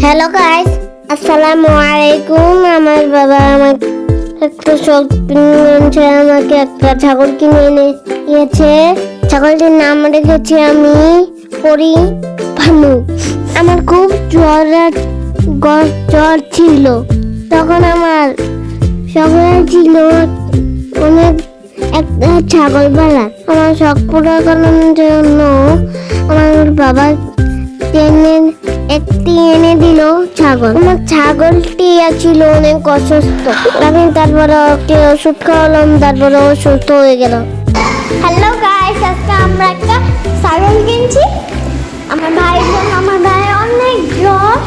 Hello guys, আসসালামু আলাইকুম। আমার বাবা আমাকে একটা আমাকে একটা ছাগল কিনে এনে দিয়েছে। ছাগলটির নাম রেখেছি আমি পরি ভানু। আমার খুব জ্বর ছিল, তখন আমার সকালে ছিল অনেক একটা ছাগল পালা। আমার শখ পুরো করানোর জন্য আমার বাবা একটি এনে দিল ছাগল। আমার ছাগলটি ছিল অনেক অসুস্থ, আমি তারপরে ওকে ওষুধ খাওয়ালাম, তারপরে ও সুস্থ হয়ে গেল। হ্যালো গাইস, আজকে আমরা একটা ছাগল কিনছি আমার ভাইয়ের জন্য। আমার ভাইয়ের অনেক জ্বর।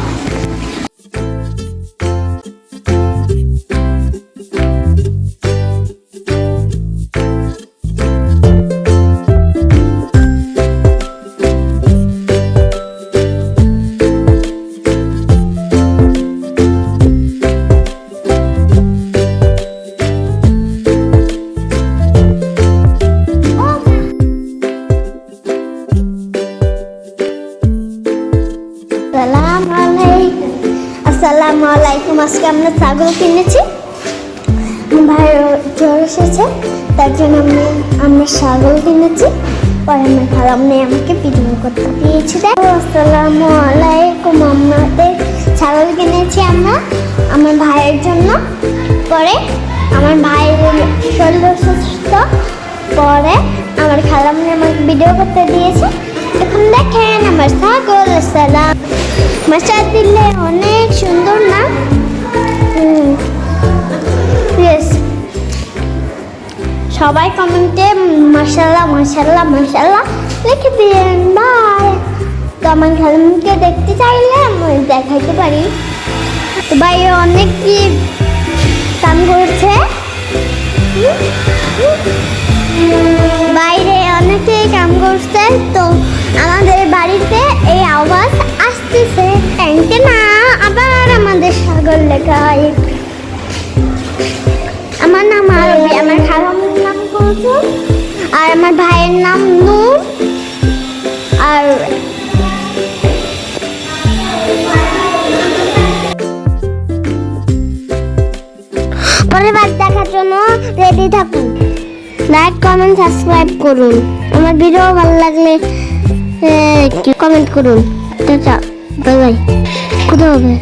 আসসালামু আলাইকুম। আজকে আমরা ছাগল কিনেছি, ভাইয়ের জ্বর এসেছে, তার জন্য আমরা ছাগল কিনেছি। পরে আমার খালাম্মা আমাকে ভিডিও করতে দিয়েছে। আসসালামু আলাইকুম। আমাদের ছাগল কিনেছি আমরা আমার ভাইয়ের জন্য। পরে আমার ভাইয়ের শরীর অসুস্থ, পরে আমার খালাম্মা আমাকে ভিডিও করতে দিয়েছে। এখন দেখেন আমার ছাগল। আসসালাম মাশা দিলে অনেক সুন্দর না? সবাই কমেন্টে মাশাআল্লাহ মাশাআল্লাহ মাশাআল্লাহ লিখে দিন। বাই। তো আমার খালাম্মাকে দেখতে চাইলে আমি দেখাইতে পারি। তো ভাই অনেক কি কাম করছে, বাইরে অনেকেই কাম করছে। তো আমাদের বাড়িতে এই আওয়াজ আসতেছে, ট্যাঙ্কে না আবার আমাদের ছাগল লেখায়। আমার নাম আরবি, আমার খালাম্মার নাম কুলসুম, আর আমার ভাইয়ের নাম নূর। আর পরের বার দেখার জন্য রেডি থাকুন। লাইক, কমেন্ট, সাবস্ক্রাইব করুন। আমার ভিডিও ভালো লাগলে কমেন্ট করুন। Tata, bye bye. কোথাও হবে।